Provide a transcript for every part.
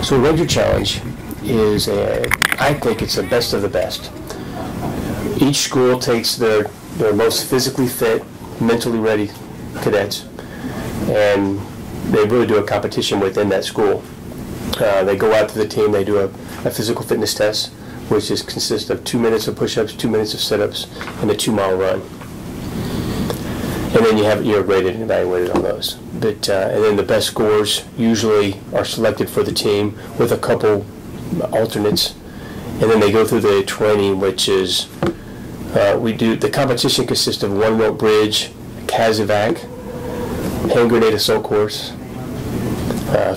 So Ranger Challenge is, I think it's the best of the best. Each school takes their most physically fit, mentally ready cadets, and they really do a competition within that school. They go out to the team, they do a physical fitness test, which consists of 2 minutes of push-ups, 2 minutes of sit-ups, and a 2-mile run. And then you're graded and evaluated on those. But and then the best scores usually are selected for the team with a couple alternates, and then they go through the training, which is the competition consists of 1 rope bridge, CASEVAC, hand grenade assault course,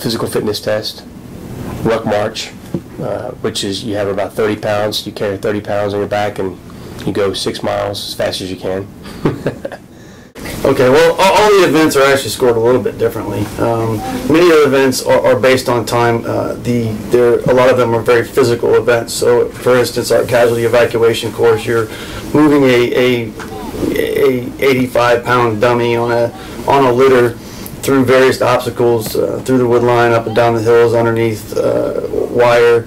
physical fitness test, ruck march, which is you have about 30 pounds. You carry 30 pounds on your back and you go 6 miles as fast as you can. Okay, well, all the events are actually scored a little bit differently. Many of the events are based on time. A lot of them are very physical events. So, for instance, our casualty evacuation course, you're moving a 85-pound dummy on a litter through various obstacles, through the wood line, up and down the hills, underneath wire.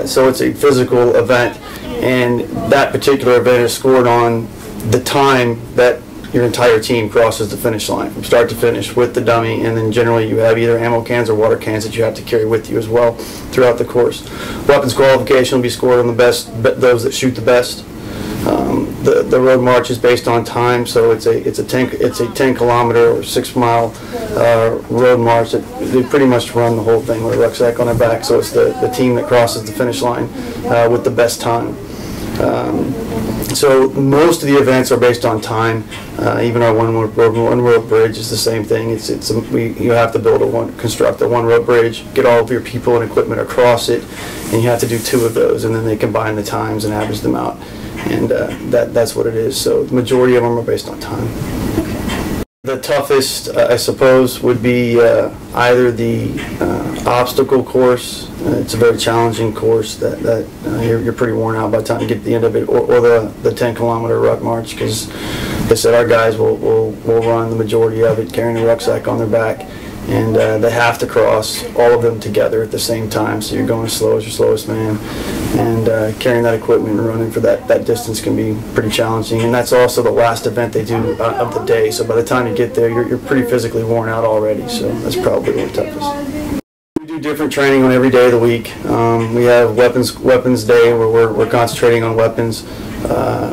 So it's a physical event, and that particular event is scored on the time that your entire team crosses the finish line from start to finish with the dummy, and then generally you have either ammo cans or water cans that you have to carry with you as well throughout the course. Weapons qualification will be scored on the best, those that shoot the best. The road march is based on time, so it's a 10-kilometer or 6-mile road march. They pretty much run the whole thing with a rucksack on their back, so it's the team that crosses the finish line with the best time. So most of the events are based on time. Even our one rope bridge is the same thing. You have to construct a 1 rope bridge, get all of your people and equipment across it, and you have to do 2 of those, and then they combine the times and average them out, and that's what it is. So the majority of them are based on time. The toughest, I suppose, would be either the obstacle course. It's a very challenging course that you're pretty worn out by the time you get to the end of it, or the 10-kilometer ruck march, because they said our guys will run the majority of it carrying a rucksack on their back, and they have to cross all of them together at the same time, so you're going as slow as your slowest man, and carrying that equipment and running for that distance can be pretty challenging. And that's also the last event they do of the day, so by the time you get there you're pretty physically worn out already, so that's probably the toughest. We do different training on every day of the week. We have weapons day where we're concentrating on weapons.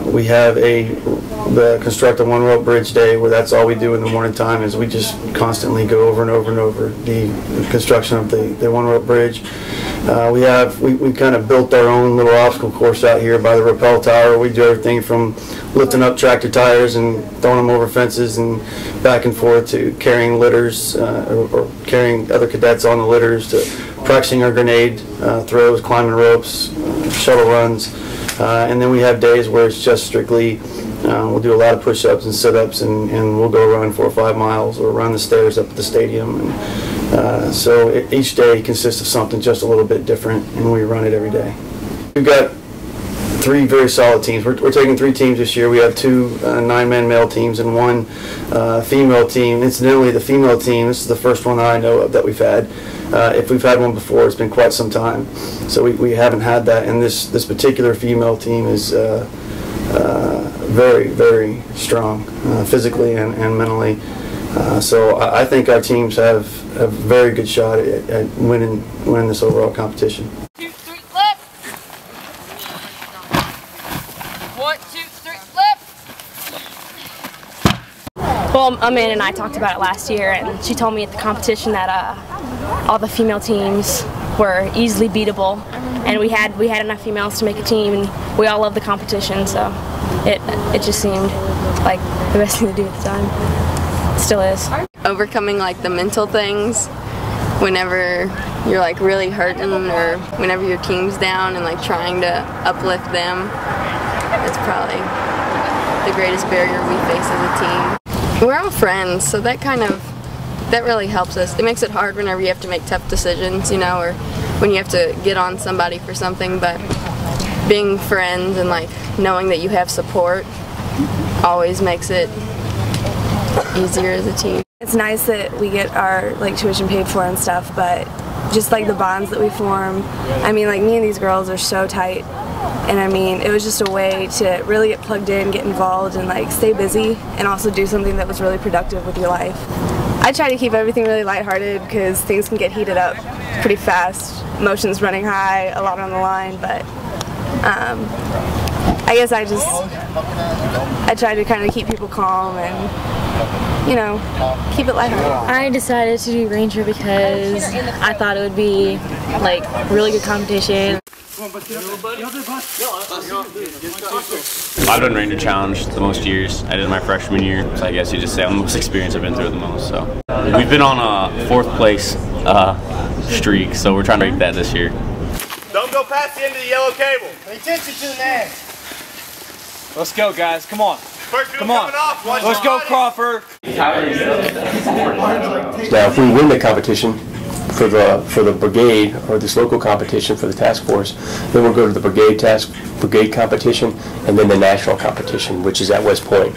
We have the construct a 1 rope bridge day, where that's all we do in the morning time is we just constantly go over and over and over the construction of the 1 rope bridge. We kind of built our own little obstacle course out here by the rappel tower. We do everything from lifting up tractor tires and throwing them over fences and back and forth, to carrying litters or carrying other cadets on the litters, to practicing our grenade throws, climbing ropes, shuttle runs. And then we have days where it's just strictly, we'll do a lot of push-ups and sit-ups, and we'll go run 4 or 5 miles or run the stairs up at the stadium. And so each day consists of something just a little bit different, and we run it every day. We've got 3 very solid teams. We're taking 3 teams this year. We have 2 9-man male teams and 1 female team. Incidentally, the female team, this is the first one that I know of that we've had. If we've had one before, it's been quite some time. So we haven't had that, and this particular female team is very, very strong, physically and mentally. So I think our teams have a very good shot at winning this overall competition. 2, 3, left. 1, 2, 3, left. Well, Amanda and I talked about it last year, and she told me at the competition that all the female teams were easily beatable, and we had enough females to make a team, and we all loved the competition, so it just seemed like the best thing to do at the time. It still is. Overcoming like the mental things whenever you're like really hurting, or whenever your team's down, and like trying to uplift them. It's probably the greatest barrier we face as a team. We're all friends, so that really helps us. It makes it hard whenever you have to make tough decisions, you know, or when you have to get on somebody for something, but being friends and like knowing that you have support always makes it easier as a team. It's nice that we get our tuition paid for and stuff, but just the bonds that we form, I mean, me and these girls are so tight, and I mean, it was just a way to really get plugged in, get involved, and stay busy, and also do something that was really productive with your life. I try to keep everything really lighthearted because things can get heated up pretty fast, emotions running high, a lot on the line, but I guess I try to kind of keep people calm and, you know, keep it lighthearted. I decided to do Ranger because I thought it would be really good competition. I've done Ranger Challenge the most years. I did my freshman year, so I guess you just say I'm the most experienced. I've been through it the most. So we've been on a 4th place streak, so we're trying to break that this year. Don't go past the end of the yellow cable. Pay attention to the net. Let's go, guys. Come on. Come on. Let's go, Crawford. Now, if we win the competition for the brigade or this local competition for the task force, then we'll go to the brigade competition and then the national competition, which is at West Point.